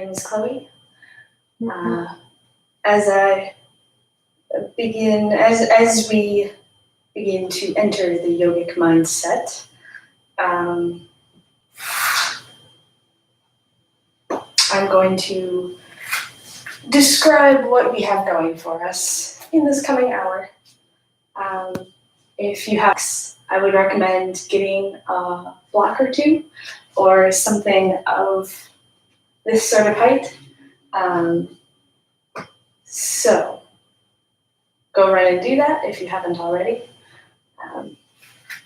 name is Chole. As we begin to enter the yogic mindset, I'm going to describe what we have going for us in this coming hour. If you have, I would recommend getting a block or two or something of this sort of height. So go right and do that if you haven't already.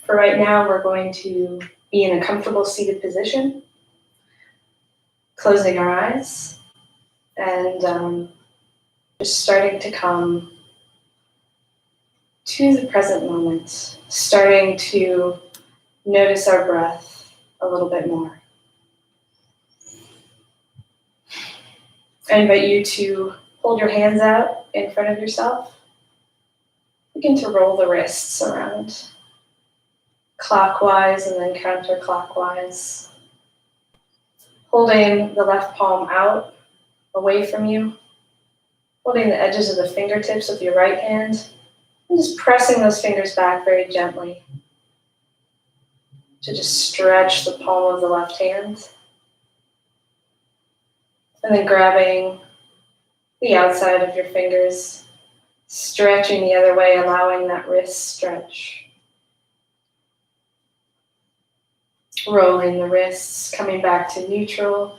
For right now, we're going to be in a comfortable seated position, closing our eyes, and just starting to come to the present moment, starting to notice our breath a little bit more. I invite you to hold your hands out in front of yourself. Begin to roll the wrists around, clockwise and then counterclockwise. Holding the left palm out, away from you. Holding the edges of the fingertips of your right hand. And just pressing those fingers back very gently to just stretch the palm of the left hand. And then grabbing the outside of your fingers, stretching the other way, allowing that wrist stretch. Rolling the wrists, coming back to neutral.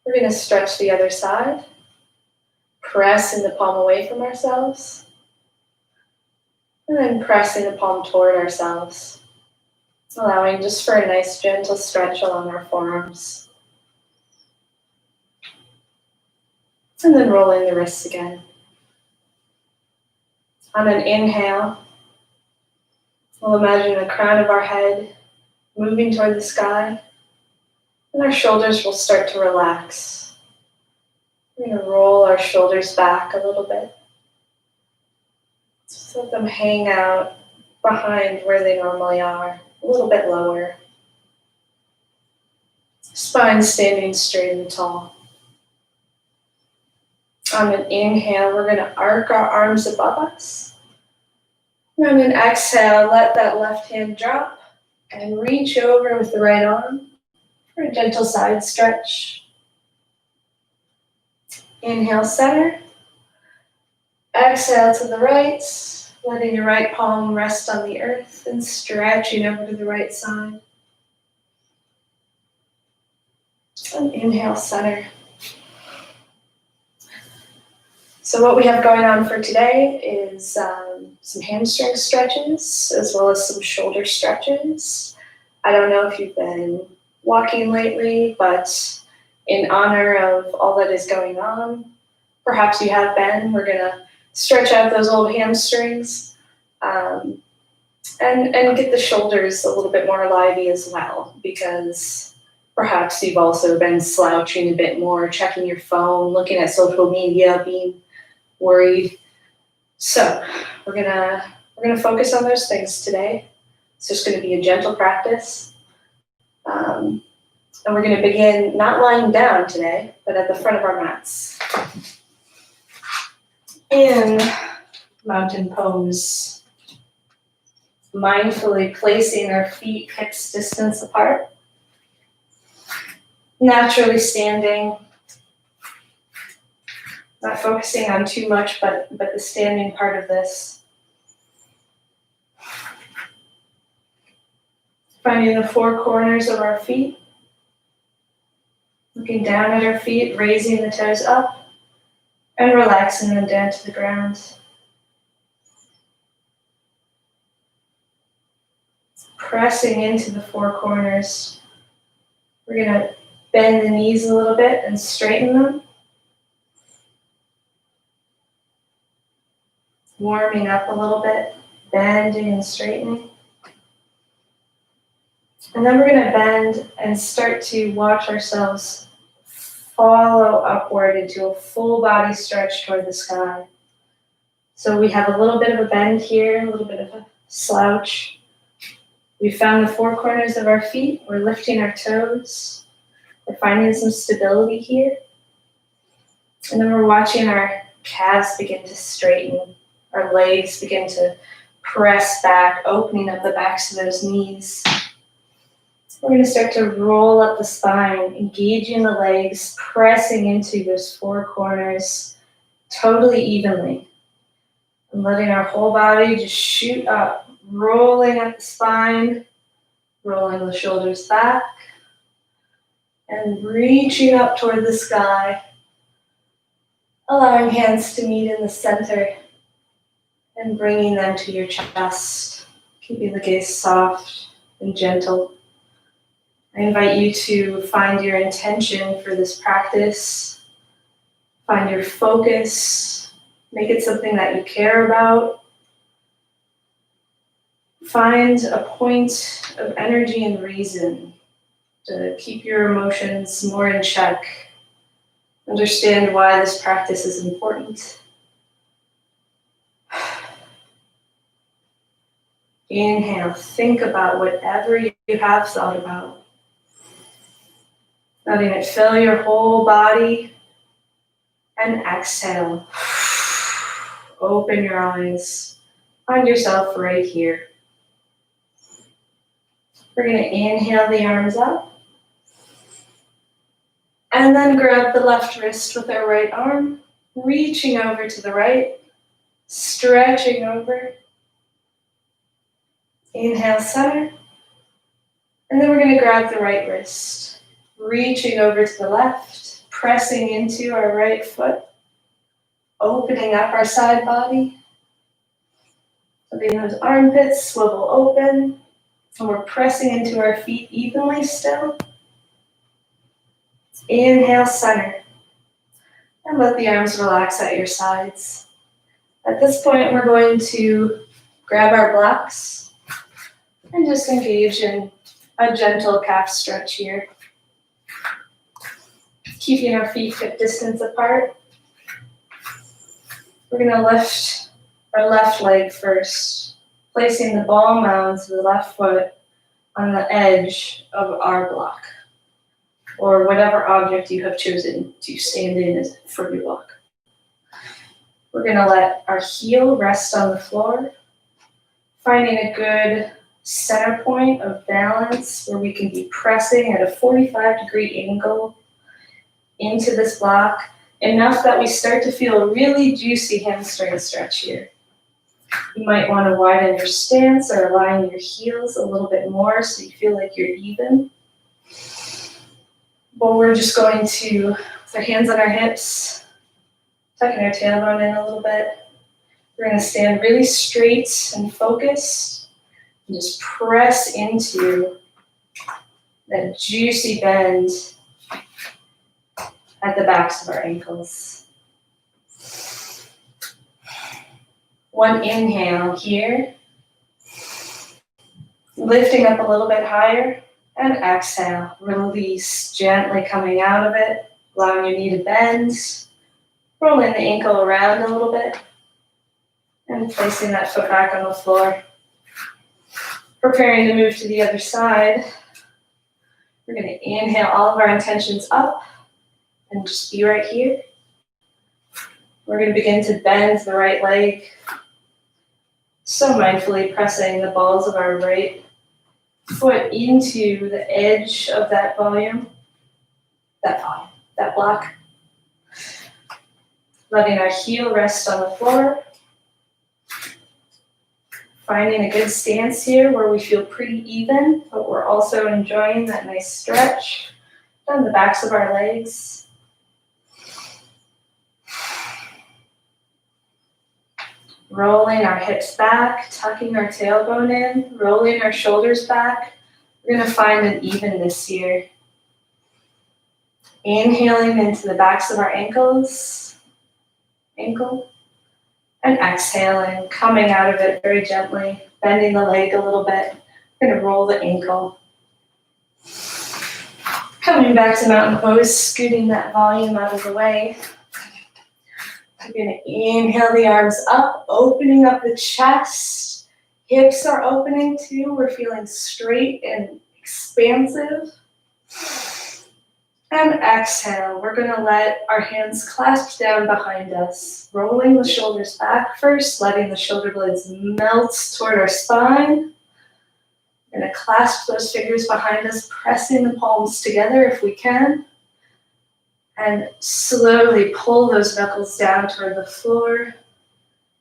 We're going to stretch the other side, pressing the palm away from ourselves, and then pressing the palm toward ourselves, allowing just for a nice gentle stretch along our forearms. And then rolling the wrists again. On an inhale, we'll imagine the crown of our head moving toward the sky, and our shoulders will start to relax. We're going to roll our shoulders back a little bit. Just let them hang out behind where they normally are, a little bit lower. Spine standing straight and tall. On an inhale, we're going to arc our arms above us. And on an exhale, let that left hand drop and reach over with the right arm for a gentle side stretch. Inhale, center. Exhale to the right, letting your right palm rest on the earth and stretching over to the right side. And inhale, center. So what we have going on for today is some hamstring stretches as well as some shoulder stretches. I don't know if you've been walking lately, but in honor of all that is going on, perhaps you have been. We're going to stretch out those old hamstrings and get the shoulders a little bit more lively as well, because perhaps you've also been slouching a bit more, checking your phone, looking at social media, being worried. So we're gonna focus on those things today. It's just going to be a gentle practice, and we're going to begin not lying down today, but at the front of our mats in mountain pose, mindfully placing our feet hips distance apart, naturally standing. Not focusing on too much, but the standing part of this. Finding the four corners of our feet. Looking down at our feet, raising the toes up, and relaxing them down to the ground. Pressing into the four corners. We're going to bend the knees a little bit and straighten them. Warming up a little bit, bending and straightening. And then we're going to bend and start to watch ourselves follow upward into a full body stretch toward the sky. So we have a little bit of a bend here, a little bit of a slouch. We found the four corners of our feet. We're lifting our toes. We're finding some stability here. And then we're watching our calves begin to straighten, our legs begin to press back, opening up the backs of those knees. We're going to start to roll up the spine, engaging the legs, pressing into those four corners totally evenly. And letting our whole body just shoot up, rolling up the spine, rolling the shoulders back, and reaching up toward the sky, allowing hands to meet in the center and bringing them to your chest, keeping the gaze soft and gentle. I invite you to find your intention for this practice, find your focus, make it something that you care about. Find a point of energy and reason to keep your emotions more in check. Understand why this practice is important. Inhale, think about whatever you have thought about. Letting it fill your whole body. And exhale. Open your eyes. Find yourself right here. We're going to inhale the arms up. And then grab the left wrist with our right arm, reaching over to the right, stretching over. Inhale, center. And then we're going to grab the right wrist, reaching over to the left, pressing into our right foot, opening up our side body. Letting those armpits swivel open. And we're pressing into our feet evenly still. Inhale, center. And let the arms relax at your sides. At this point, we're going to grab our blocks and just engage in a gentle calf stretch here. Keeping our feet hip distance apart. We're going to lift our left leg first, placing the ball mounds of the left foot on the edge of our block, or whatever object you have chosen to stand in as for your block. We're going to let our heel rest on the floor, finding a good center point of balance where we can be pressing at a 45-degree angle into this block, enough that we start to feel a really juicy hamstring stretch here. You might want to widen your stance or align your heels a little bit more so you feel like you're even. But we're just going to, with our hands on our hips, tucking our tailbone in a little bit. We're going to stand really straight and focused and just press into that juicy bend at the backs of our ankles. One inhale here, lifting up a little bit higher, and exhale, release, gently coming out of it, allowing your knee to bend, rolling the ankle around a little bit, and placing that foot back on the floor. Preparing to move to the other side, we're going to inhale all of our intentions up, and just be right here. We're going to begin to bend the right leg, so mindfully pressing the balls of our right foot into the edge of that that block. Letting our heel rest on the floor. Finding a good stance here where we feel pretty even, but we're also enjoying that nice stretch down the backs of our legs. Rolling our hips back, tucking our tailbone in, rolling our shoulders back. We're going to find an evenness here. Inhaling into the backs of our ankle, and exhaling, coming out of it very gently, bending the leg a little bit. We're going to roll the ankle. Coming back to mountain pose, scooting that volume out of the way. We're going to inhale the arms up, opening up the chest. Hips are opening too. We're feeling straight and expansive. And exhale, we're gonna let our hands clasp down behind us, rolling the shoulders back first, letting the shoulder blades melt toward our spine. We're gonna clasp those fingers behind us, pressing the palms together if we can. And slowly pull those knuckles down toward the floor,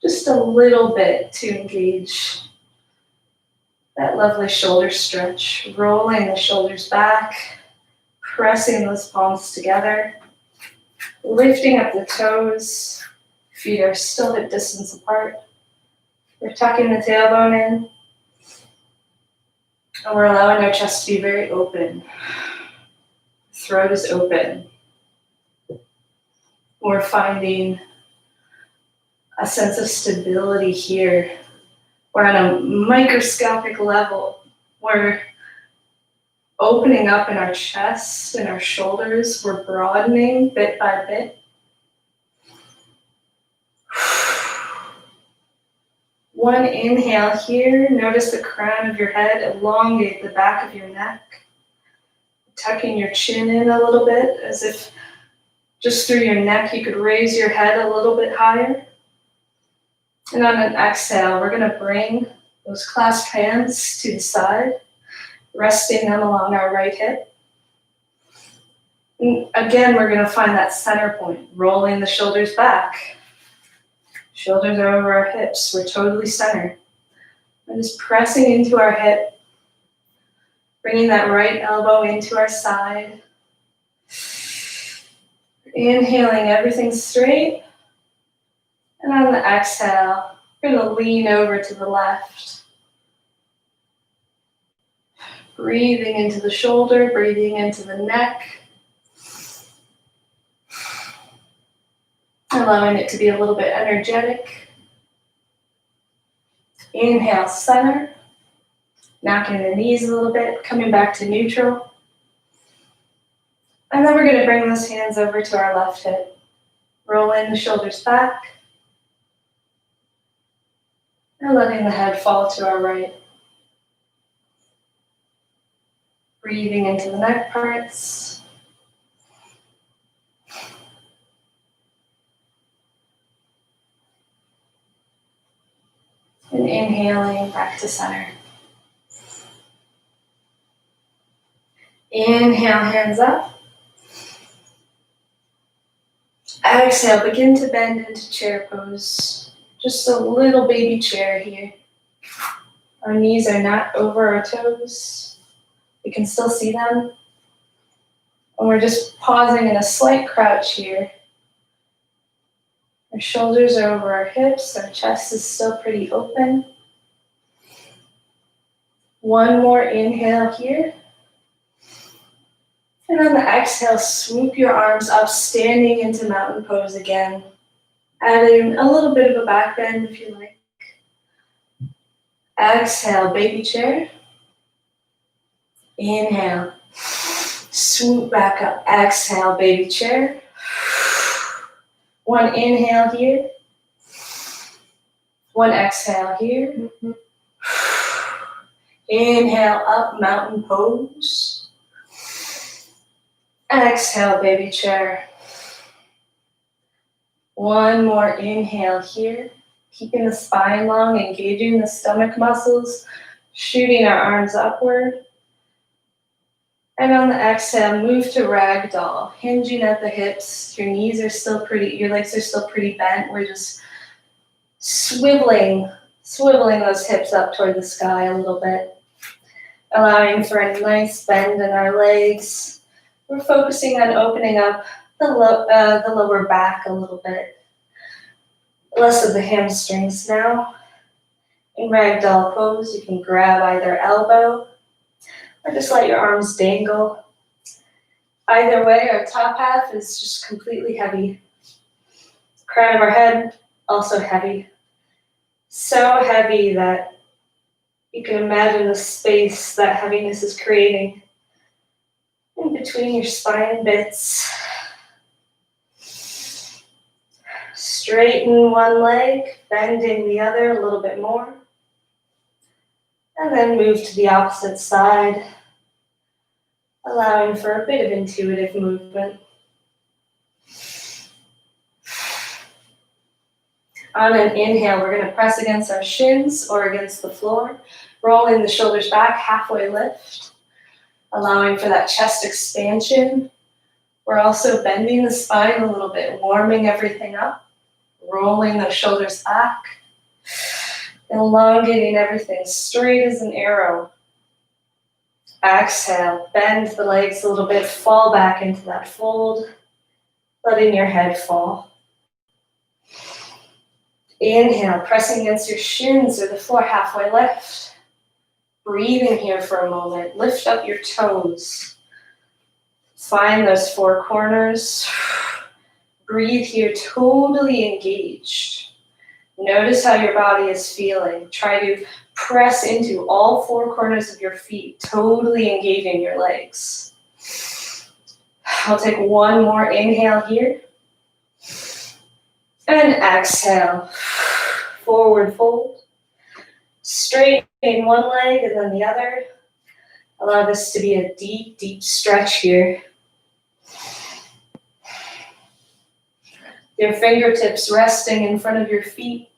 just a little bit to engage that lovely shoulder stretch, rolling the shoulders back, pressing those palms together, lifting up the toes, feet are still hip distance apart. We're tucking the tailbone in, and we're allowing our chest to be very open. Throat is open. We're finding a sense of stability here. We're on a microscopic level. We're opening up in our chest and our shoulders. We're broadening bit by bit. One inhale here. Notice the crown of your head, elongate the back of your neck. Tucking your chin in a little bit, as if just through your neck you could raise your head a little bit higher. And on an exhale, we're going to bring those clasped hands to the side, resting them along our right hip. And again, we're going to find that center point, rolling the shoulders back. Shoulders are over our hips. We're totally centered. We're just pressing into our hip, bringing that right elbow into our side. Inhaling everything straight. And on the exhale, we're going to lean over to the left. Breathing into the shoulder, breathing into the neck. Allowing it to be a little bit energetic. Inhale, center. Knocking the knees a little bit, coming back to neutral. And then we're going to bring those hands over to our left hip. Rolling the shoulders back. And letting the head fall to our right. Breathing into the neck parts. And inhaling back to center. Inhale, hands up. Exhale, begin to bend into chair pose. Just a little baby chair here. Our knees are not over our toes. We can still see them. And we're just pausing in a slight crouch here. Our shoulders are over our hips. Our chest is still pretty open. One more inhale here. And on the exhale, swoop your arms up, standing into mountain pose again. Adding a little bit of a back bend if you like. Exhale, baby chair. Inhale. Swoop back up. Exhale, baby chair. One inhale here. One exhale here. Inhale up, mountain pose. Exhale, baby chair. One more inhale here. Keeping the spine long, engaging the stomach muscles, shooting our arms upward. And on the exhale, move to ragdoll, hinging at the hips. Your knees are still pretty, your legs are still pretty bent. We're just swiveling those hips up toward the sky a little bit, allowing for a nice bend in our legs. We're focusing on opening up the lower back a little bit. Less of the hamstrings now. In ragdoll pose, you can grab either elbow or just let your arms dangle. Either way, our top half is just completely heavy. Crown of our head, also heavy. So heavy that you can imagine the space that heaviness is creating in between your spine bits. Straighten one leg, bending the other a little bit more. And then move to the opposite side. allowing for a bit of intuitive movement. On an inhale, we're going to press against our shins or against the floor, rolling the shoulders back, halfway lift, allowing for that chest expansion. We're also bending the spine a little bit, warming everything up, rolling the shoulders back, elongating everything straight as an arrow. Exhale, bend the legs a little bit, fall back into that fold, letting your head fall. Inhale, pressing against your shins or the floor, halfway lift. Breathing here for a moment, lift up your toes. Find those four corners. Breathe here, totally engaged. Notice how your body is feeling. Try to press into all four corners of your feet, totally engaging your legs. I'll take one more inhale here. And exhale. Forward fold. Straighten one leg and then the other. Allow this to be a deep, deep stretch here. Your fingertips resting in front of your feet.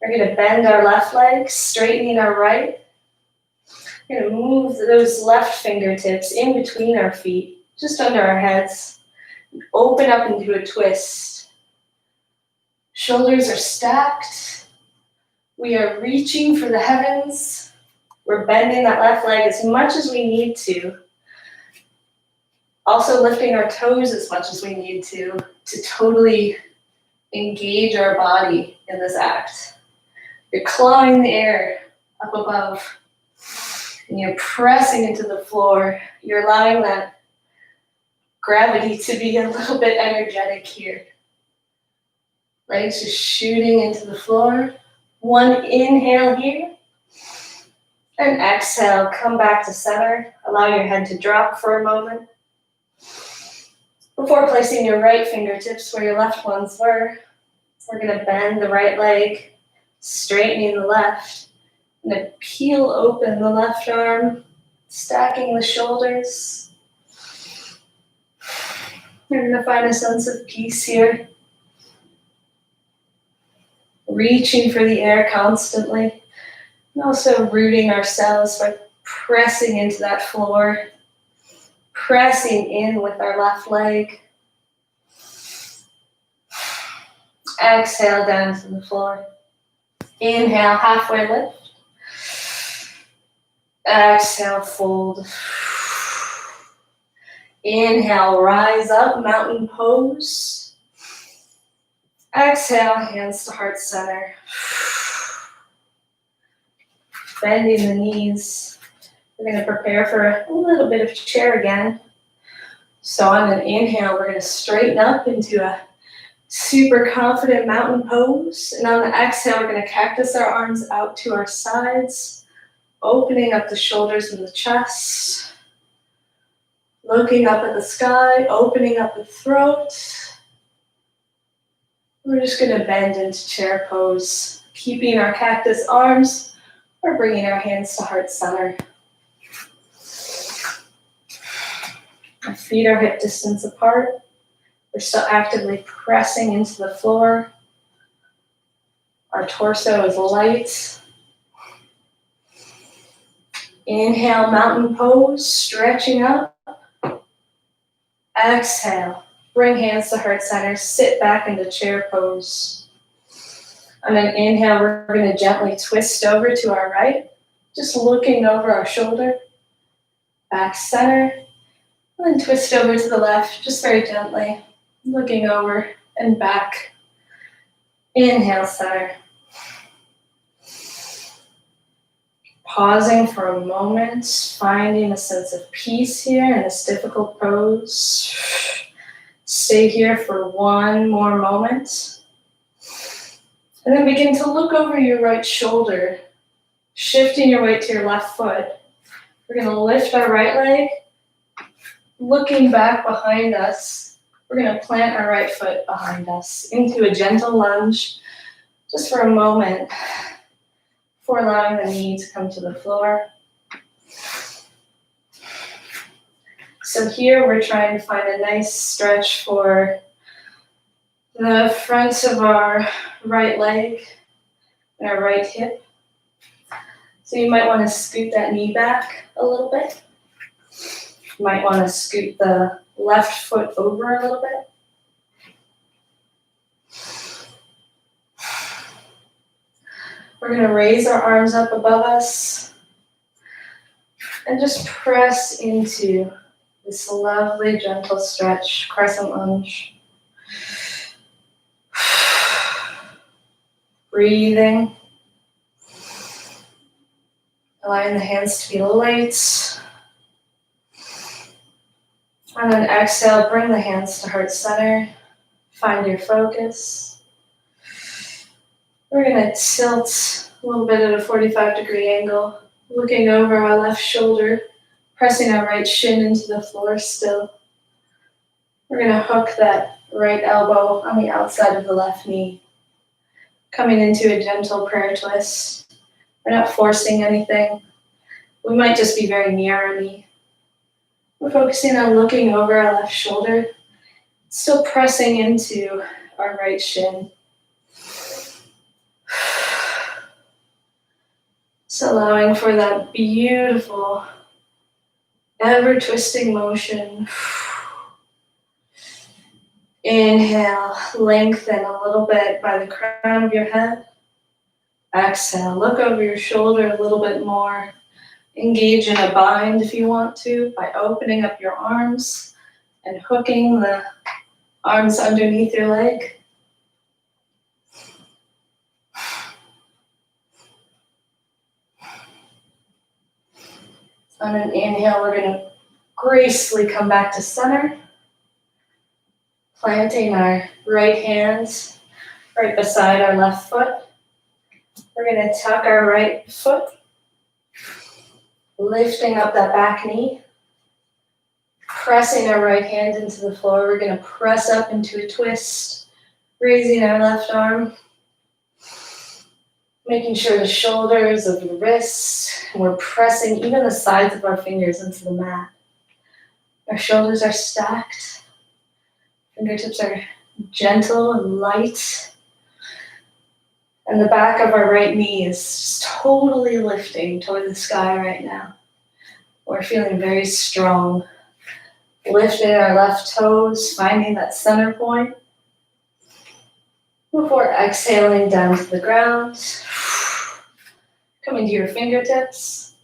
We're going to bend our left leg, straightening our right. We're going to move those left fingertips in between our feet, just under our heads. Open up into a twist. Shoulders are stacked. We are reaching for the heavens. We're bending that left leg as much as we need to. Also lifting our toes as much as we need to totally engage our body in this act. You're clawing the air up above, and you're pressing into the floor. You're allowing that gravity to be a little bit energetic here. Legs just shooting into the floor. One inhale here, and exhale, come back to center. Allow your head to drop for a moment. Before placing your right fingertips where your left ones were, we're going to bend the right leg, straightening the left. I'm going to peel open the left arm, stacking the shoulders. We're going to find a sense of peace here. Reaching for the air constantly, and also rooting ourselves by pressing into that floor, pressing in with our left leg. Exhale down to the floor. Inhale, halfway lift. Exhale, fold. Inhale, rise up, mountain pose. Exhale, hands to heart center. Bending the knees. We're going to prepare for a little bit of chair again. So on an inhale, we're going to straighten up into a super confident mountain pose. And on the exhale, we're going to cactus our arms out to our sides, opening up the shoulders and the chest, looking up at the sky, opening up the throat. We're just going to bend into chair pose, keeping our cactus arms or bringing our hands to heart center. Our feet are hip distance apart. We're still actively pressing into the floor. Our torso is light. Inhale, mountain pose, stretching up. Exhale, bring hands to heart center, sit back into chair pose. On an inhale, we're going to gently twist over to our right, just looking over our shoulder, back center, and then twist over to the left, just very gently, looking over and back. Inhale, center. Pausing for a moment, finding a sense of peace here in this difficult pose. Stay here for one more moment. And then begin to look over your right shoulder, shifting your weight to your left foot. We're going to lift our right leg, looking back behind us. We're going to plant our right foot behind us into a gentle lunge, just for a moment, before allowing the knee to come to the floor. So here we're trying to find a nice stretch for the front of our right leg and our right hip. So you might want to scoot that knee back a little bit. You might want to scoot the left foot over a little bit. We're going to raise our arms up above us and just press into this lovely gentle stretch, crescent lunge. Breathing. Allowing the hands to be light. And then exhale, bring the hands to heart center. Find your focus. We're going to tilt a little bit at a 45-degree angle, looking over our left shoulder, pressing our right shin into the floor still. We're going to hook that right elbow on the outside of the left knee, coming into a gentle prayer twist. We're not forcing anything. We might just be very near our knee. We're focusing on looking over our left shoulder, still pressing into our right shin. Just allowing for that beautiful, ever-twisting motion. Inhale, lengthen a little bit by the crown of your head. Exhale, look over your shoulder a little bit more. Engage in a bind if you want to by opening up your arms and hooking the arms underneath your leg. On an inhale, we're going to gracefully come back to center, planting our right hand right beside our left foot. We're going to tuck our right foot, lifting up that back knee, pressing our right hand into the floor. We're going to press up into a twist, raising our left arm, making sure the shoulders of your wrists, and we're pressing even the sides of our fingers into the mat. Our shoulders are stacked, fingertips are gentle and light, and the back of our right knee is just totally lifting toward the sky right now. We're feeling very strong. Lifting our left toes, finding that center point. Before exhaling down to the ground. Coming to your fingertips.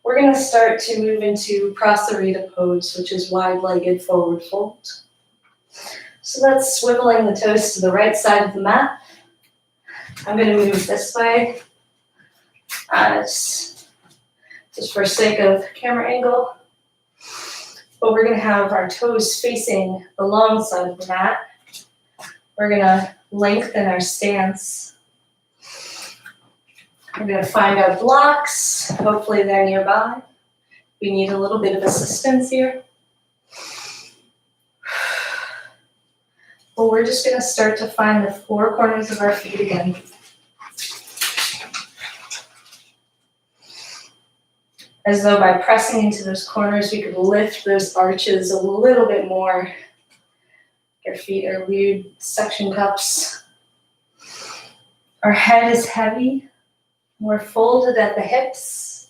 We're going to start to move into Prasarita pose, which is wide-legged forward fold. So that's swiveling the toes to the right side of the mat. I'm going to move this way. Just for sake of camera angle. But we're going to have our toes facing the long side of the mat. We're going to lengthen our stance. We're going to find our blocks. Hopefully they're nearby. We need a little bit of assistance here. Well, we're just going to start to find the four corners of our feet again. As though by pressing into those corners, we could lift those arches a little bit more. Your feet are lewd suction cups. Our head is heavy. We're folded at the hips.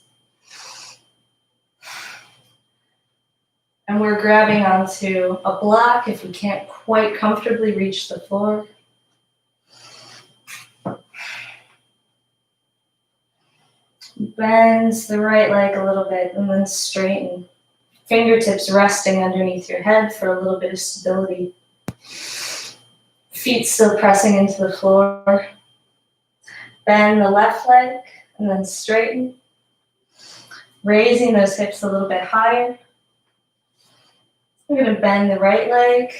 And we're grabbing onto a block if we can't quite comfortably reach the floor. Bend the right leg a little bit and then straighten. Fingertips resting underneath your head for a little bit of stability. Feet still pressing into the floor. Bend the left leg and then straighten. Raising those hips a little bit higher. We're going to bend the right leg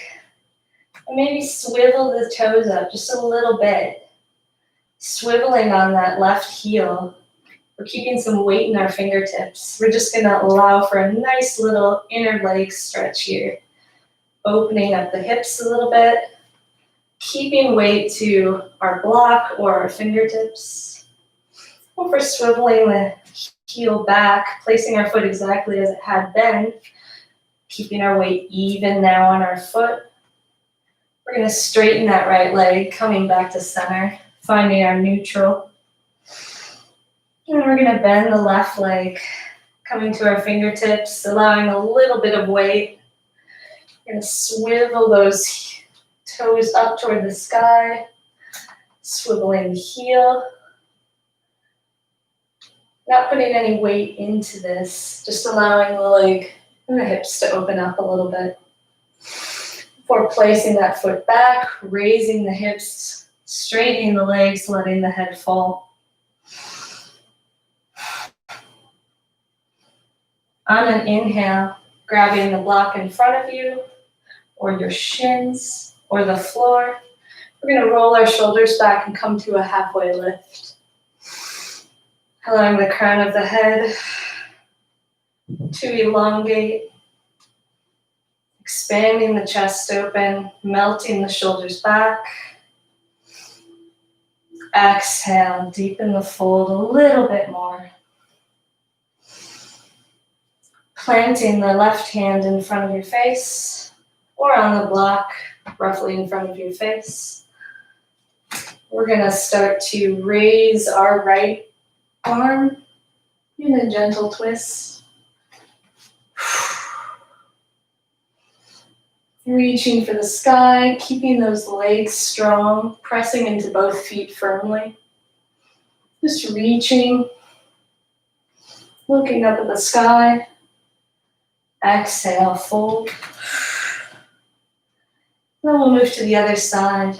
and maybe swivel the toes up just a little bit. Swiveling on that left heel. We're keeping some weight in our fingertips. We're just going to allow for a nice little inner leg stretch here. Opening up the hips a little bit. Keeping weight to our block or our fingertips. Or for swiveling the heel back, placing our foot exactly as it had been. Keeping our weight even now on our foot. We're going to straighten that right leg, coming back to center, finding our neutral. And we're going to bend the left leg, coming to our fingertips, allowing a little bit of weight. We're going to swivel those toes up toward the sky, swiveling the heel. Not putting any weight into this, just allowing the leg and the hips to open up a little bit. Before placing that foot back, raising the hips, straightening the legs, letting the head fall. On an inhale, grabbing the block in front of you, or your shins, or the floor. We're going to roll our shoulders back and come to a halfway lift. Allowing the crown of the head to elongate. Expanding the chest open, melting the shoulders back. Exhale, deepen the fold a little bit more. Planting the left hand in front of your face or on the block, roughly in front of your face. We're going to start to raise our right arm in a gentle twist. Reaching for the sky, keeping those legs strong, pressing into both feet firmly. Just reaching, looking up at the sky. Exhale, fold. Then we'll move to the other side,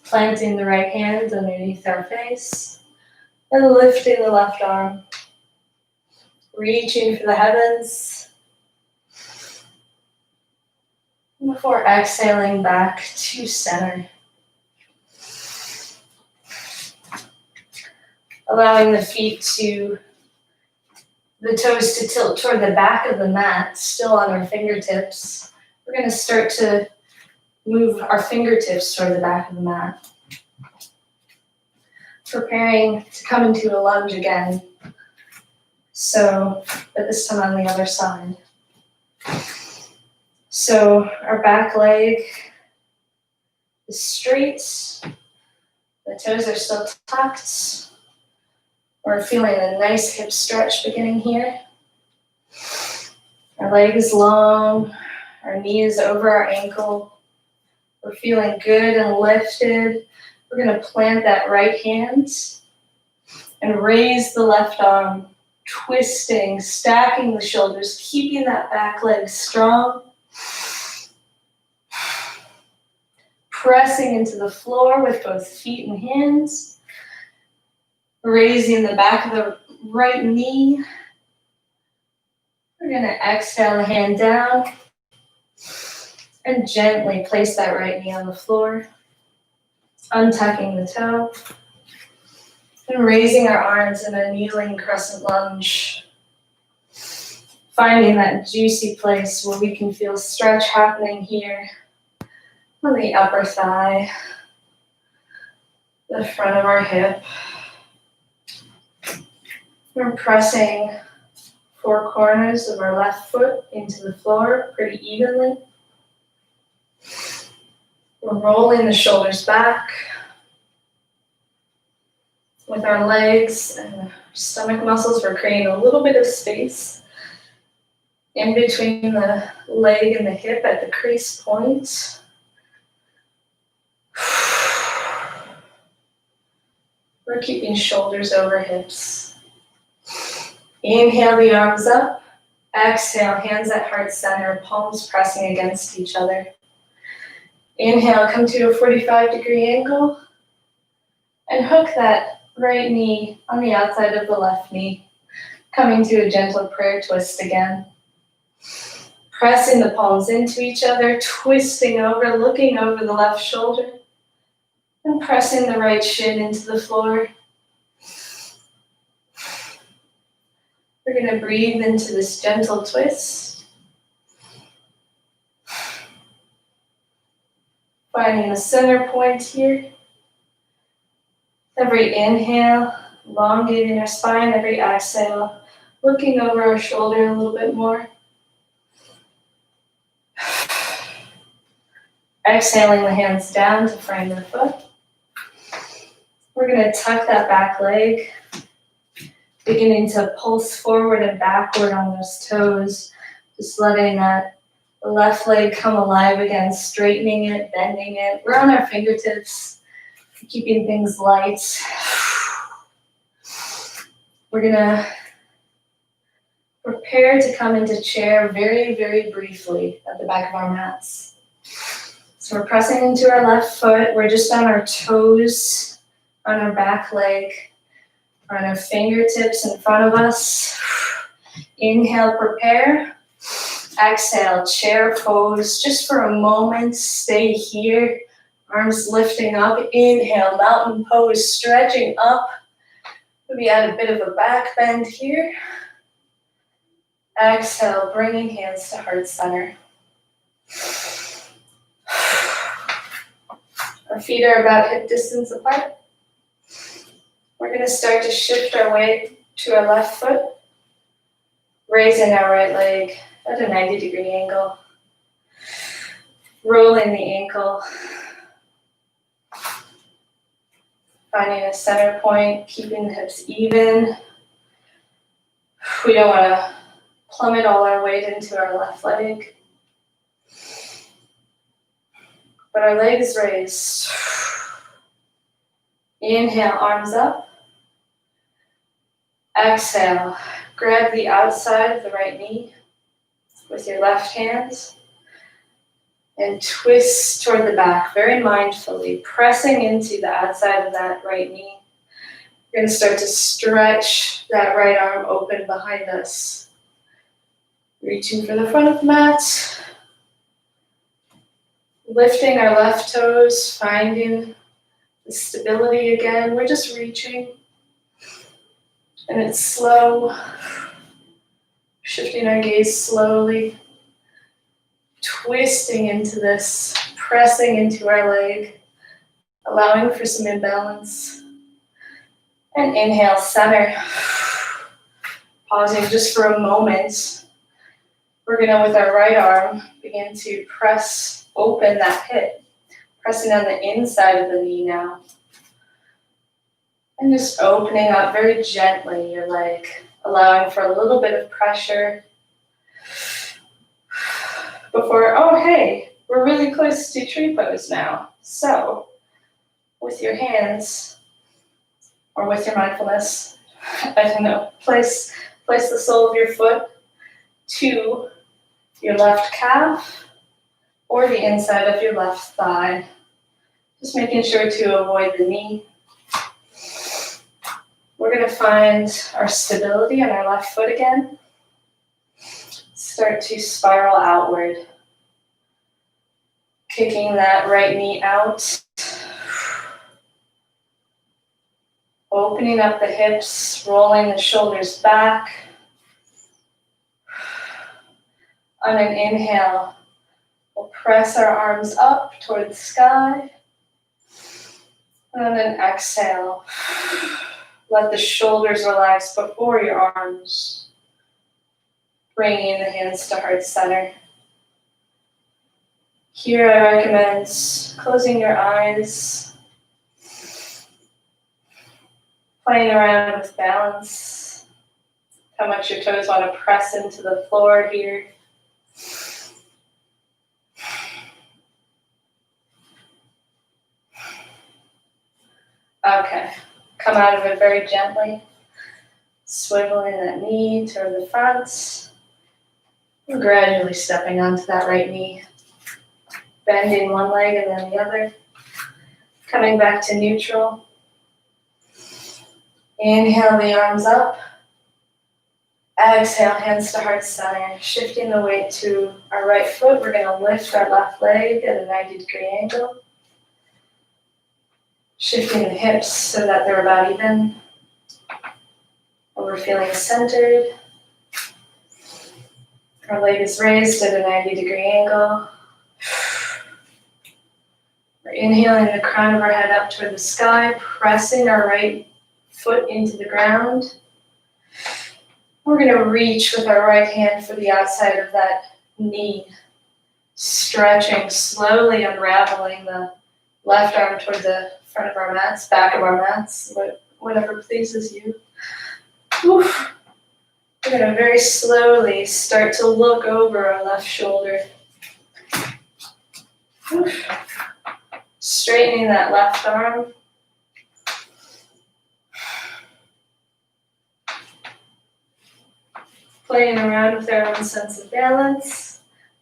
planting the right hand underneath our face and lifting the left arm. Reaching for the heavens. Before exhaling back to center. Allowing the toes to tilt toward the back of the mat, still on our fingertips. We're going to start to move our fingertips toward the back of the mat. Preparing to come into a lunge again. But this time on the other side. So our back leg is straight, the toes are still tucked. We're feeling a nice hip stretch beginning here. Our leg is long, our knee is over our ankle. We're feeling good and lifted. We're going to plant that right hand and raise the left arm, twisting, stacking the shoulders, keeping that back leg strong. Pressing into the floor with both feet and hands. Raising the back of the right knee. We're going to exhale the hand down and gently place that right knee on the floor. Untucking the toe. And raising our arms in a kneeling crescent lunge. Finding that juicy place where we can feel stretch happening here on the upper thigh, the front of our hip. We're pressing four corners of our left foot into the floor pretty evenly. We're rolling the shoulders back with our legs and our stomach muscles. We're creating a little bit of space in between the leg and the hip at the crease point. We're keeping shoulders over hips. Inhale the arms up. Exhale, hands at heart center, palms pressing against each other. Inhale, come to a 45-degree angle. And hook that right knee on the outside of the left knee. Coming to a gentle prayer twist again. Pressing the palms into each other, twisting over, looking over the left shoulder. And pressing the right shin into the floor. We're going to breathe into this gentle twist. Finding a center point here. Every inhale, elongating our spine. Every exhale, looking over our shoulder a little bit more. Exhaling the hands down to frame the foot. We're going to tuck that back leg, beginning to pulse forward and backward on those toes, just letting that left leg come alive again, straightening it, bending it. We're on our fingertips, keeping things light. We're going to prepare to come into chair very, very briefly at the back of our mats. So we're pressing into our left foot. We're just on our toes, on our back leg, we're on our fingertips in front of us. Inhale, prepare. Exhale, chair pose. Just for a moment, stay here. Arms lifting up. Inhale, mountain pose, stretching up. Maybe add a bit of a back bend here. Exhale, bringing hands to heart center. Our feet are about hip distance apart. We're going to start to shift our weight to our left foot, raising our right leg at a 90-degree angle, rolling the ankle, finding a center point, keeping the hips even. We don't want to plummet all our weight into our left leg, but our leg is raised. Inhale, arms up. Exhale, grab the outside of the right knee with your left hand and twist toward the back very mindfully, pressing into the outside of that right knee. We're going to start to stretch that right arm open behind us. Reaching for the front of the mat. Lifting our left toes, finding the stability again. We're just reaching. And it's slow. Shifting our gaze slowly. Twisting into this, pressing into our leg, allowing for some imbalance. And inhale, center. Pausing just for a moment. We're gonna, with our right arm, begin to press open that hip. Pressing on the inside of the knee now. And just opening up very gently your leg, allowing for a little bit of pressure. Before, oh hey, we're really close to tree pose now. So, with your hands, or with your mindfulness, I don't know, place the sole of your foot to your left calf or the inside of your left thigh. Just making sure to avoid the knee. We're going to find our stability on our left foot again. Start to spiral outward. Kicking that right knee out. Opening up the hips, rolling the shoulders back. On an inhale, we'll press our arms up toward the sky. And on an exhale, let the shoulders relax before your arms. Bringing the hands to heart center. Here I recommend closing your eyes, playing around with balance, how much your toes want to press into the floor here. Okay, come out of it very gently, swiveling that knee toward the front, and gradually stepping onto that right knee, bending one leg and then the other, coming back to neutral. Inhale the arms up, exhale hands to heart center, shifting the weight to our right foot. We're going to lift our left leg at a 90-degree angle. Shifting the hips so that they're about even. And we're feeling centered. Our leg is raised at a 90-degree angle. We're inhaling the crown of our head up toward the sky, pressing our right foot into the ground. We're going to reach with our right hand for the outside of that knee, Stretching, slowly unraveling the left arm toward the front of our mats, back of our mats, whatever pleases you. Oof. We're going to very slowly start to look over our left shoulder. Oof. Straightening that left arm. Playing around with our own sense of balance.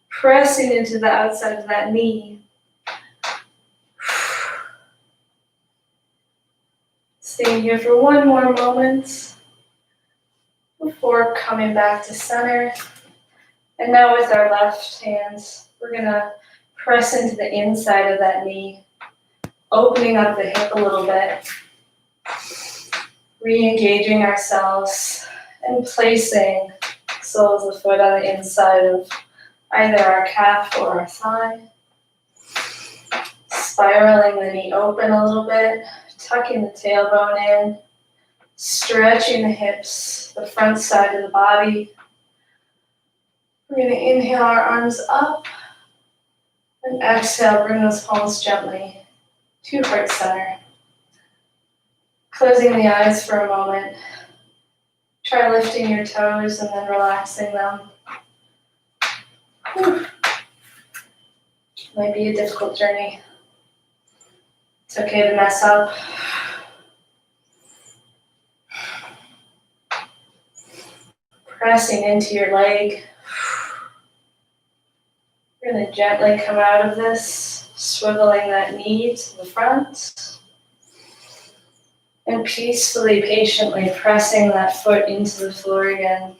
Pressing into the outside of that knee. Staying here for one more moment before coming back to center. And now with our left hands, we're going to press into the inside of that knee, opening up the hip a little bit, re-engaging ourselves, and placing soles of the foot on the inside of either our calf or our thigh. Spiraling the knee open a little bit, tucking the tailbone in, stretching the hips, the front side of the body. We're going to inhale our arms up, and exhale, bring those palms gently to heart center. Closing the eyes for a moment. Try lifting your toes and then relaxing them. Whew. Might be a difficult journey. It's okay to mess up. Pressing into your leg. We're going to gently come out of this, swiveling that knee to the front. And peacefully, patiently pressing that foot into the floor again.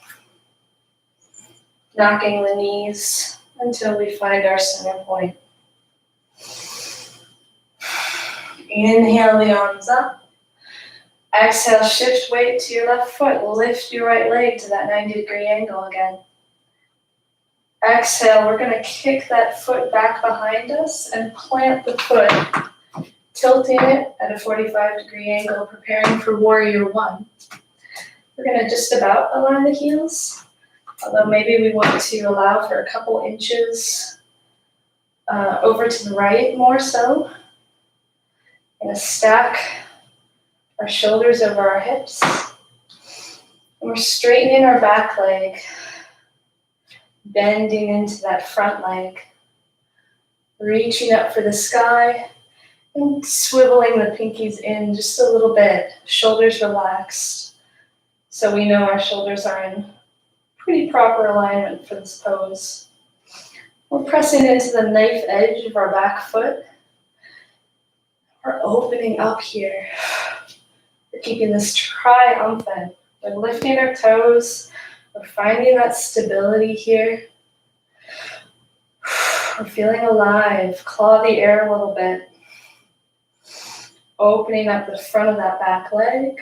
Knocking the knees until we find our center point. Inhale the arms up. Exhale, shift weight to your left foot. Lift your right leg to that 90-degree angle again. Exhale, we're going to kick that foot back behind us and plant the foot, tilting it at a 45-degree angle, preparing for warrior one. We're going to just about align the heels, although maybe we want to allow for a couple inches over to the right more so. We're going to stack our shoulders over our hips. And we're straightening our back leg, bending into that front leg, reaching up for the sky, and swiveling the pinkies in just a little bit. Shoulders relaxed. So we know our shoulders are in pretty proper alignment for this pose. We're pressing into the knife edge of our back foot. We're opening up here. We're keeping this triumphant. We're lifting our toes. We're finding that stability here. We're feeling alive. Claw the air a little bit. Opening up the front of that back leg.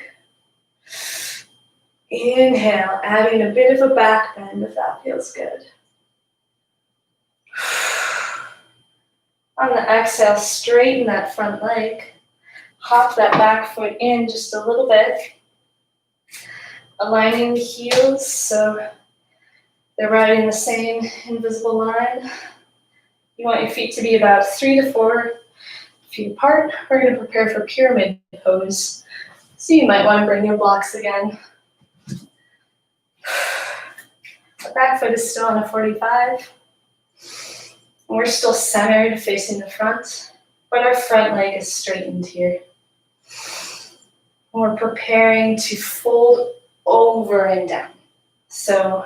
Inhale, adding a bit of a back bend if that feels good. On the exhale, straighten that front leg. Hop that back foot in just a little bit. Aligning the heels so they're riding the same invisible line. You want your feet to be about 3 to 4 feet apart. We're going to prepare for pyramid pose. So you might want to bring your blocks again. Our back foot is still on a 45. And we're still centered facing the front, but our front leg is straightened here. And we're preparing to fold over and down. So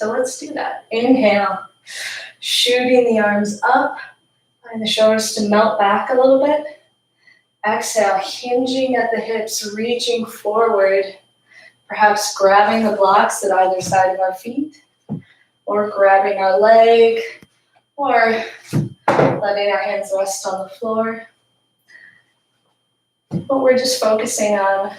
let's do that. Inhale, shooting the arms up, and the shoulders to melt back a little bit. Exhale, hinging at the hips, reaching forward, perhaps grabbing the blocks at either side of our feet, or grabbing our leg, or letting our hands rest on the floor. But we're just focusing on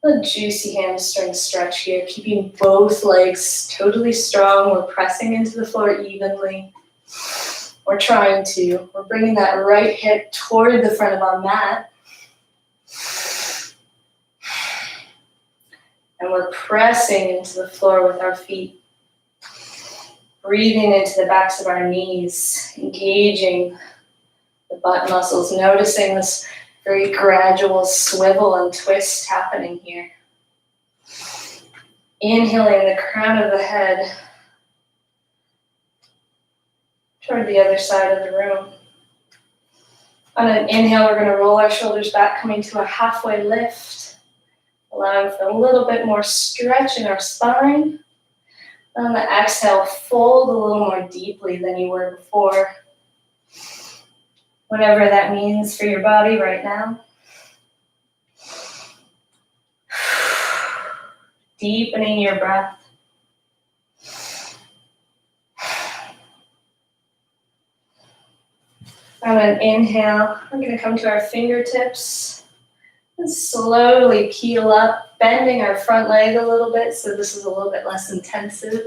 a juicy hamstring stretch here, keeping both legs totally strong. We're pressing into the floor evenly. We're trying to. We're bringing that right hip toward the front of our mat. And we're pressing into the floor with our feet. Breathing into the backs of our knees, engaging the butt muscles, noticing this very gradual swivel and twist happening here. Inhaling the crown of the head toward the other side of the room. On an inhale, we're going to roll our shoulders back, coming to a halfway lift, allowing for a little bit more stretch in our spine. On the exhale, fold a little more deeply than you were before. Whatever that means for your body right now. Deepening your breath. On an inhale, we're going to come to our fingertips and slowly peel up, bending our front leg a little bit, so this is a little bit less intensive.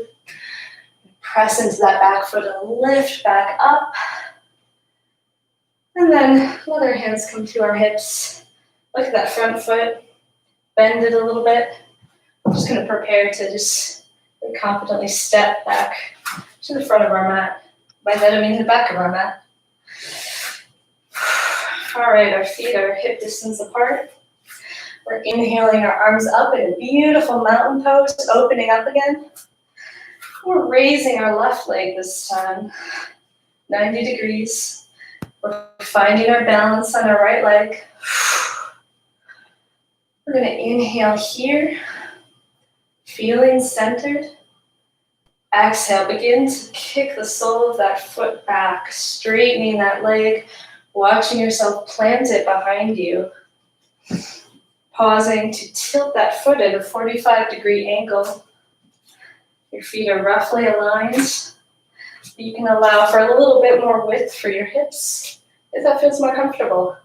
Press into that back foot and lift back up. And then let our hands come to our hips. Look at that front foot, bend it a little bit. I'm just going to prepare to just confidently step back to the front of our mat. By that I mean the back of our mat. All right, our feet are hip distance apart. We're inhaling our arms up in a beautiful mountain pose, opening up again. We're raising our left leg this time, 90 degrees. We're finding our balance on our right leg. We're going to inhale here, feeling centered. Exhale, begin to kick the sole of that foot back, straightening that leg, watching yourself plant it behind you. Pausing to tilt that foot at a 45-degree angle. Your feet are roughly aligned. You can allow for a little bit more width for your hips if that feels more comfortable.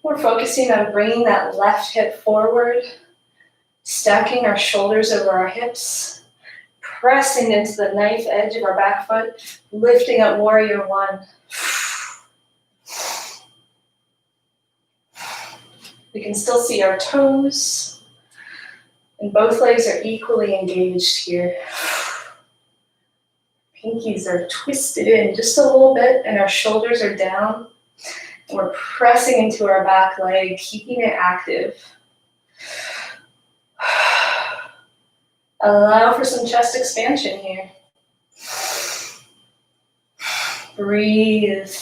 We're focusing on bringing that left hip forward, stacking our shoulders over our hips, pressing into the knife edge of our back foot, lifting up warrior one. We can still see our toes, and both legs are equally engaged here. Pinkies are twisted in just a little bit, and our shoulders are down. And we're pressing into our back leg, keeping it active. Allow for some chest expansion here. Breathe.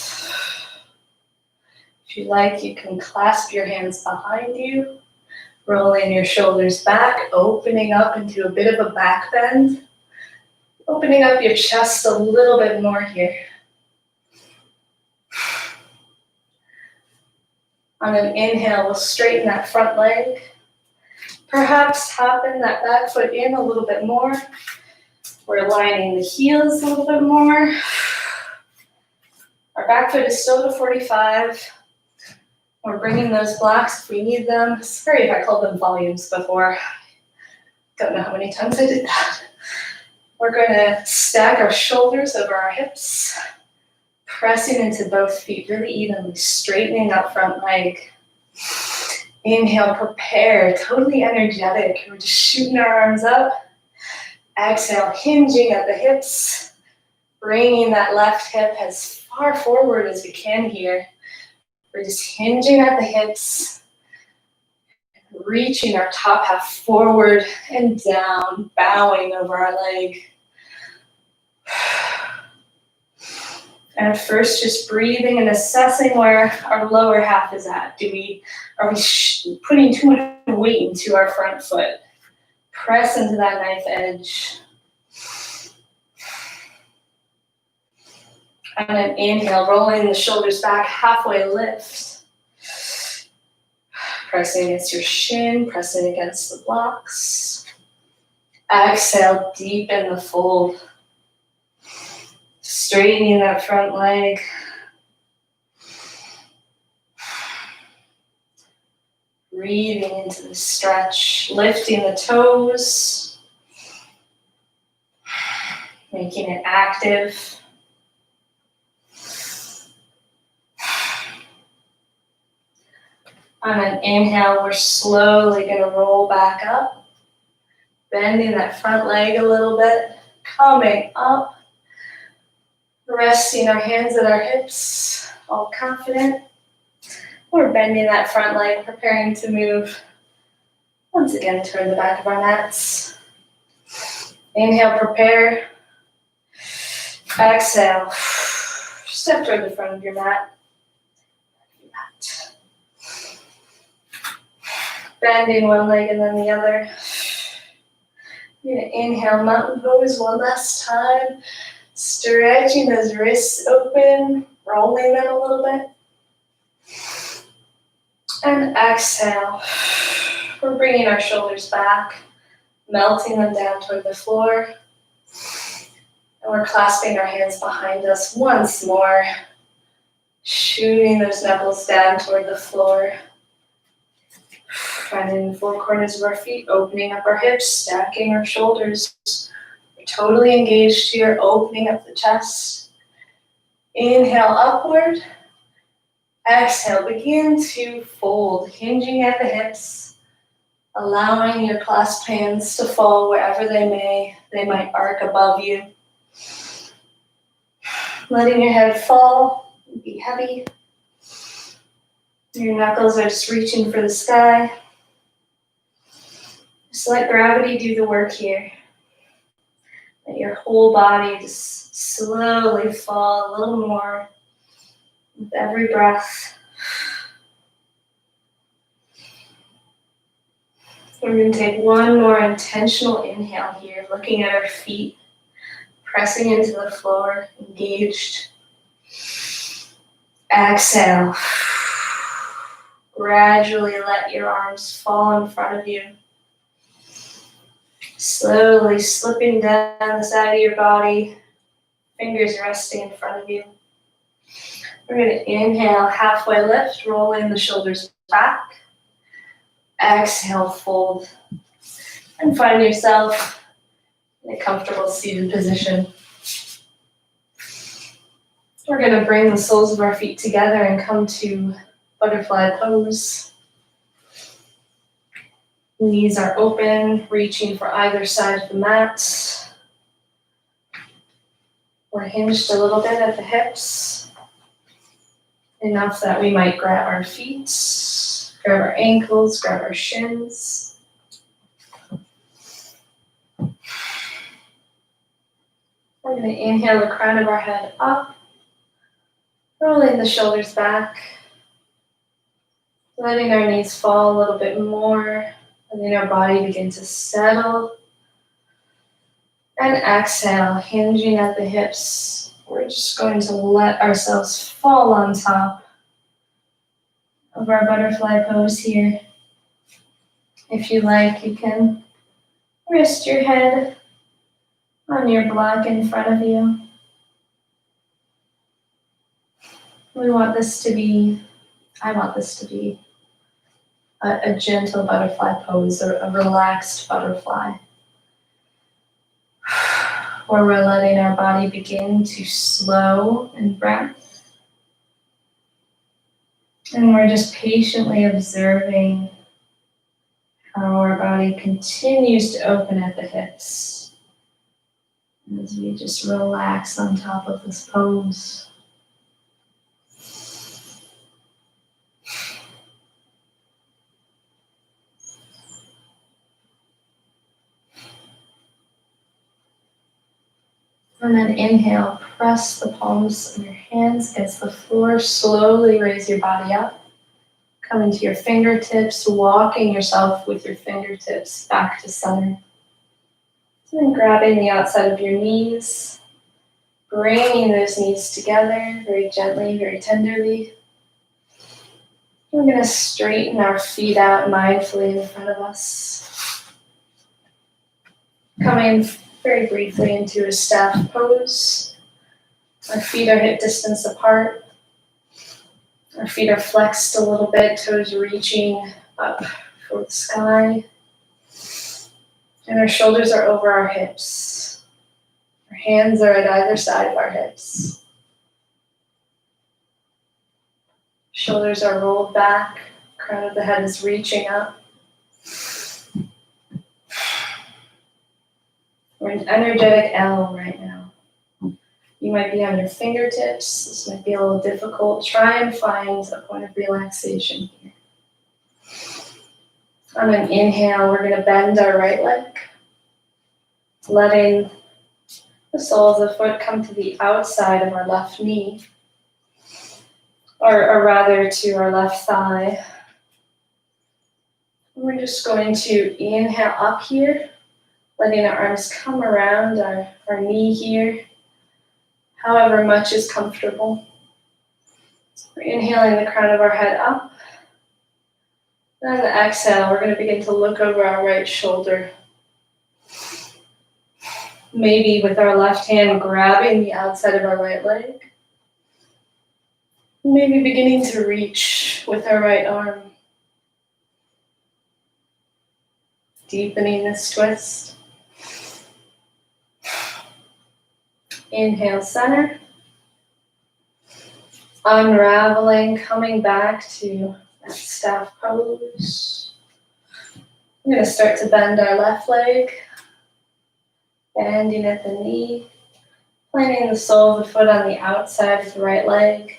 If you like, you can clasp your hands behind you, rolling your shoulders back, opening up into a bit of a back bend, opening up your chest a little bit more here. On an inhale, we'll straighten that front leg, perhaps hopping that back foot in a little bit more. We're aligning the heels a little bit more. Our back foot is still to 45. We're bringing those blocks if we need them. Sorry if I called them volumes before. Don't know how many times I did that. We're going to stack our shoulders over our hips, pressing into both feet really evenly, straightening that front leg. Inhale, prepare, totally energetic. We're just shooting our arms up. Exhale, hinging at the hips, bringing that left hip as far forward as we can here. We're just hinging at the hips, reaching our top half forward and down, bowing over our leg. And first, just breathing and assessing where our lower half is at. Are we putting too much weight into our front foot? Press into that knife edge. On an inhale, rolling the shoulders back, halfway lift. Pressing against your shin, pressing against the blocks. Exhale, deepen the fold. Straightening that front leg. Breathing into the stretch, lifting the toes. Making it active. On an inhale, we're slowly going to roll back up, bending that front leg a little bit, coming up, Resting our hands at our hips, all confident. We're bending that front leg, preparing to move once again toward the back of our mats. Inhale, prepare. Exhale. Step toward the front of your mat. Bending one leg and then the other. You're going to inhale, mountain pose one last time. Stretching those wrists open, rolling them a little bit. And exhale. We're bringing our shoulders back, melting them down toward the floor. And we're clasping our hands behind us once more, shooting those knuckles down toward the floor. Finding the four corners of our feet, opening up our hips, stacking our shoulders. We're totally engaged here, opening up the chest. Inhale upward. Exhale, begin to fold, hinging at the hips, allowing your clasped hands to fall wherever they may. They might arc above you. Letting your head fall, be heavy. Your knuckles are just reaching for the sky. Just let gravity do the work here. Let your whole body just slowly fall a little more with every breath. We're going to take one more intentional inhale here, looking at our feet, pressing into the floor, engaged. Exhale. Gradually let your arms fall in front of you. Slowly slipping down the side of your body, fingers resting in front of you. We're going to inhale, halfway lift, rolling the shoulders back. Exhale, fold. And find yourself in a comfortable seated position. We're going to bring the soles of our feet together and come to butterfly pose. Knees are open, reaching for either side of the mat. We're hinged a little bit at the hips, enough that we might grab our feet, grab our ankles, grab our shins. We're going to inhale the crown of our head up, rolling the shoulders back, letting our knees fall a little bit more, letting our body begin to settle. And exhale, hinging at the hips. We're just going to let ourselves fall on top of our butterfly pose here. If you like, you can rest your head on your block in front of you. I want this to be a gentle butterfly pose, or a relaxed butterfly, where we're letting our body begin to slow in breath. And we're just patiently observing how our body continues to open at the hips as we just relax on top of this pose. And then inhale, press the palms of your hands against the floor. Slowly raise your body up. Come into your fingertips, walking yourself with your fingertips back to center. And then grabbing the outside of your knees, bringing those knees together very gently, very tenderly. We're going to straighten our feet out mindfully in front of us. Coming very briefly into a staff pose. Our feet are hip distance apart. Our feet are flexed a little bit, toes reaching up for the sky. And our shoulders are over our hips. Our hands are at either side of our hips. Shoulders are rolled back. Crown of the head is reaching up. We're in energetic L right now. You might be on your fingertips. This might be a little difficult. Try and find a point of relaxation here. On an inhale, we're going to bend our right leg, letting the sole of the foot come to the outside of our left knee, or rather to our left thigh. We're just going to inhale up here, letting our arms come around our knee here, however much is comfortable. We're inhaling the crown of our head up. And on the exhale, we're going to begin to look over our right shoulder. Maybe with our left hand grabbing the outside of our right leg. Maybe beginning to reach with our right arm. Deepening this twist. Inhale, center. Unraveling, coming back to that staff pose. I'm going to start to bend our left leg. Bending at the knee. Planting the sole of the foot on the outside of the right leg.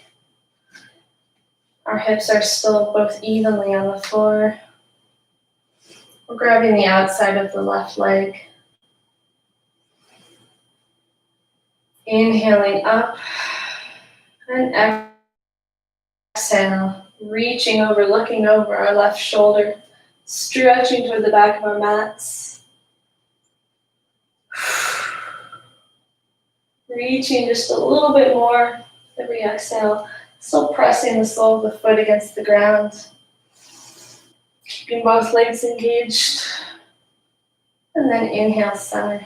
Our hips are still both evenly on the floor. We're grabbing the outside of the left leg. Inhaling up and exhale, reaching over, looking over our left shoulder, stretching toward the back of our mats. Reaching just a little bit more every exhale, still pressing the sole of the foot against the ground. Keeping both legs engaged. And then inhale, center.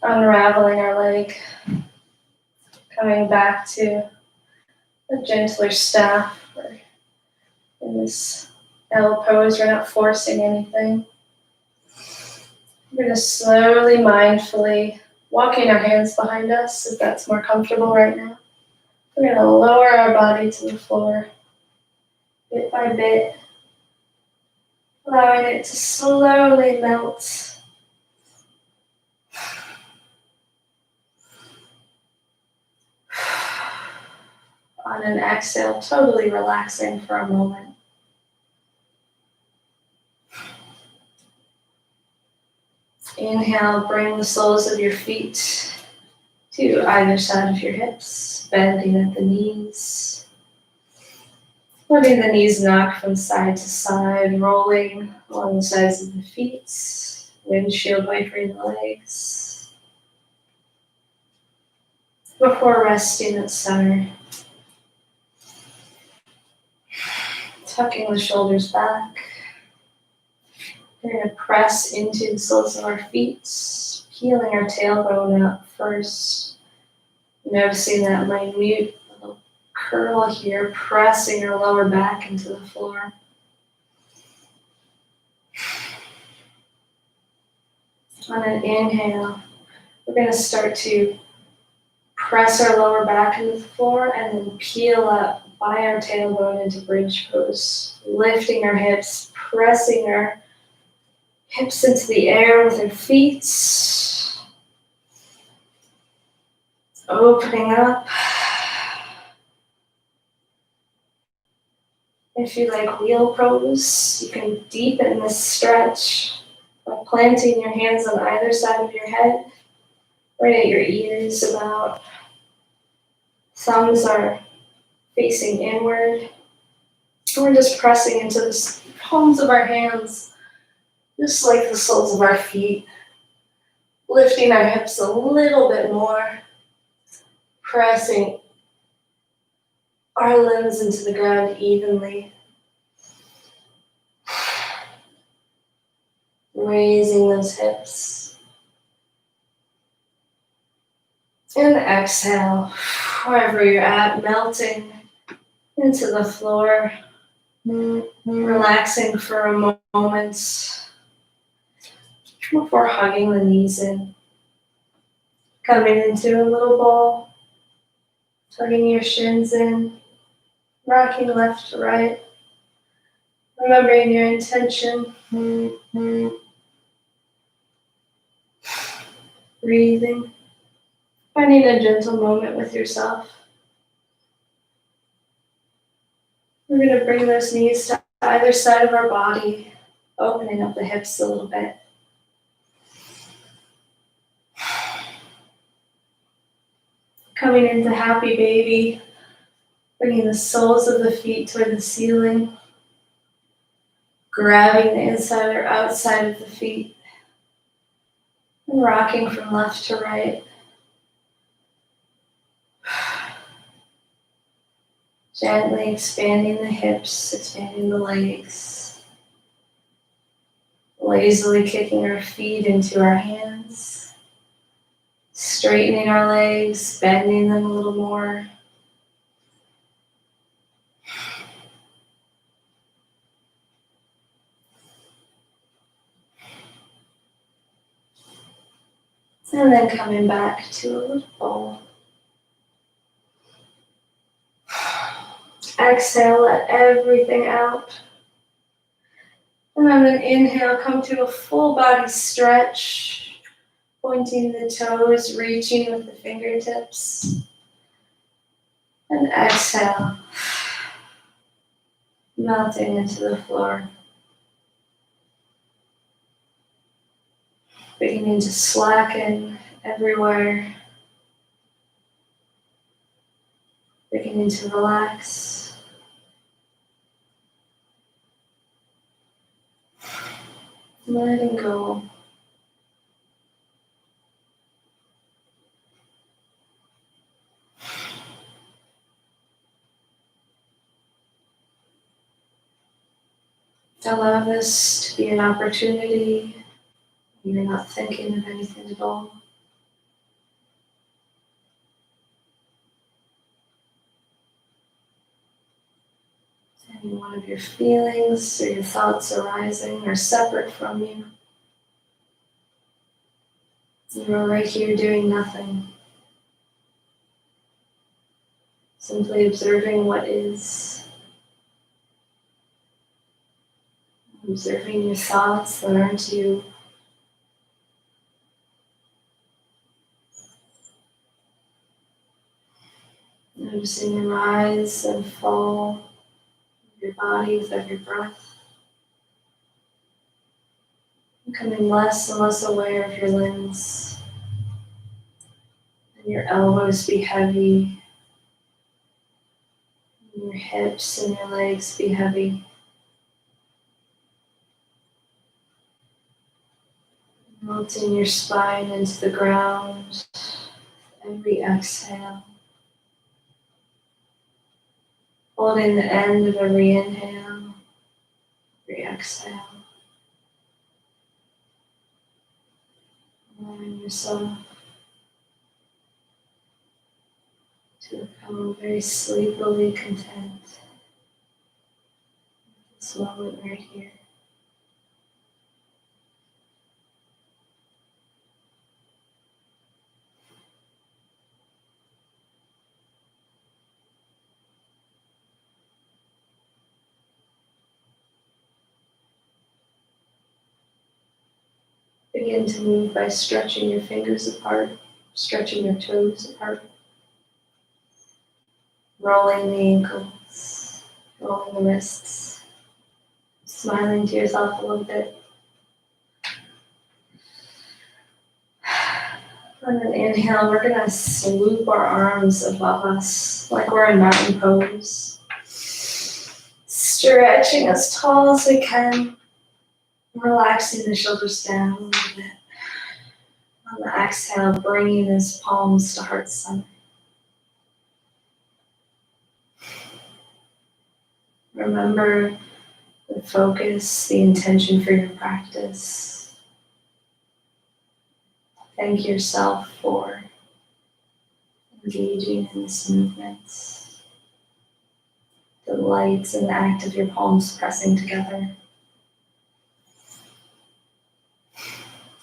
Unraveling our leg. Coming back to a gentler staff. In this L pose, we're not forcing anything. We're going to slowly, mindfully, walking our hands behind us if that's more comfortable right now. We're going to lower our body to the floor, bit by bit, allowing it to slowly melt. On an exhale, totally relaxing for a moment. Inhale, bring the soles of your feet to either side of your hips, bending at the knees. Letting the knees knock from side to side, rolling along the sides of the feet, windshield wipering the legs. Before resting at center, tucking the shoulders back. We're going to press into the soles of our feet, peeling our tailbone out first. Noticing that minute little curl here, pressing our lower back into the floor. On an inhale, we're going to start to press our lower back into the floor and then peel up by our tailbone into bridge pose. Lifting our hips, pressing our hips into the air with our feet. Opening up. If you like wheel pose, you can deepen this stretch by planting your hands on either side of your head, right at your ears about. Thumbs are facing inward. We're just pressing into the palms of our hands, just like the soles of our feet. Lifting our hips a little bit more. Pressing our limbs into the ground evenly. Raising those hips. And exhale, wherever you're at, melting into the floor. Relaxing for a moment before hugging the knees in. Coming into a little ball. Tugging your shins in. Rocking left to right. Remembering your intention. Breathing. Finding a gentle moment with yourself. We're going to bring those knees to either side of our body, opening up the hips a little bit. Coming into happy baby, bringing the soles of the feet toward the ceiling, grabbing the inside or outside of the feet, and rocking from left to right. Gently expanding the hips, expanding the legs. Lazily kicking our feet into our hands. Straightening our legs, bending them a little more. And then coming back to a little bowl. Exhale, let everything out. And then inhale, come to a full body stretch, pointing the toes, reaching with the fingertips. And exhale, melting into the floor. Beginning to slacken everywhere. Beginning to relax. Letting go. Allow this to be an opportunity. You're not thinking of anything at all. Any one of your feelings or your thoughts arising are separate from you. You're right here doing nothing. Simply observing what is. Observing your thoughts that aren't you. Noticing the rise and fall of your body with every breath. Becoming less and less aware of your limbs. And your elbows be heavy. And your hips and your legs be heavy. Melting your spine into the ground. Every exhale. Holding the end of every inhale. Every exhale. Allowing yourself to become very sleepily content with this moment right here. Begin to move by stretching your fingers apart, stretching your toes apart, rolling the ankles, rolling the wrists, smiling to yourself a little bit. And then inhale, we're going to swoop our arms above us like we're in mountain pose. Stretching as tall as we can, relaxing the shoulders down a little bit. On the exhale, bringing those palms to heart center. Remember the focus, the intention for your practice. Thank yourself for engaging in this movement. Delight in the act of your palms pressing together.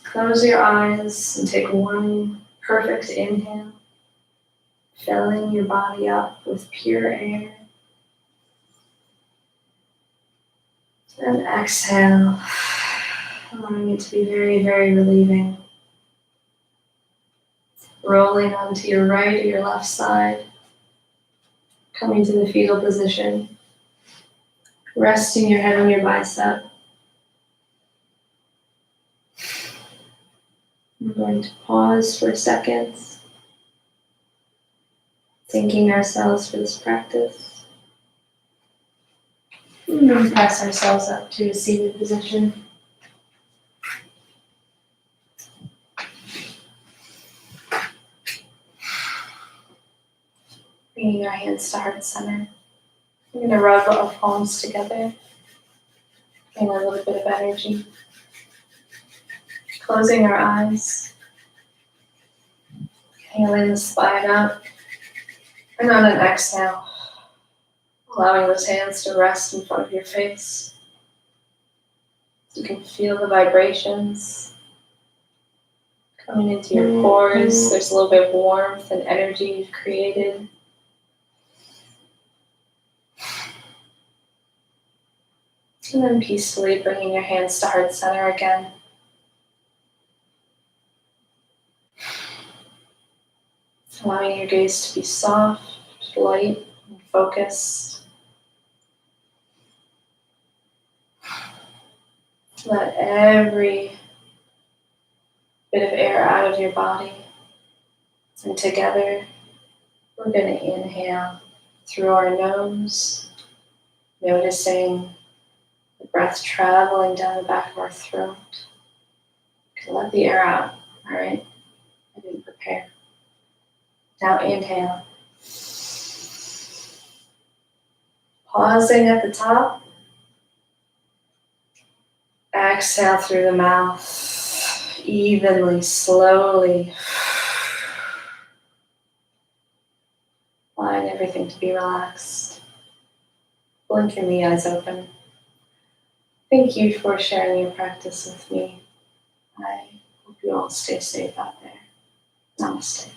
Close your eyes and take one perfect inhale, filling your body up with pure air. And exhale, allowing it to be very, very relieving. rolling onto your right or your left side, coming to the fetal position, resting your head on your bicep. We're going to pause for seconds, thanking ourselves for this practice. And then press ourselves up to a seated position. Bringing our hands to heart center. We're going to rub our palms together, gain a little bit of energy. Closing our eyes, inhaling the spine up, and on an exhale, allowing those hands to rest in front of your face. You can feel the vibrations coming into your pores. There's a little bit of warmth and energy you've created. And then peacefully bringing your hands to heart center again. Allowing your gaze to be soft, light, and focused. Let every bit of air out of your body. And together, we're going to inhale through our nose, noticing the breath traveling down the back of our throat. Let the air out, all right? I didn't prepare. Now inhale. Pausing at the top. Exhale through the mouth, evenly, slowly. Allowing everything to be relaxed. Blinking the eyes open. Thank you for sharing your practice with me. I hope you all stay safe out there. Namaste.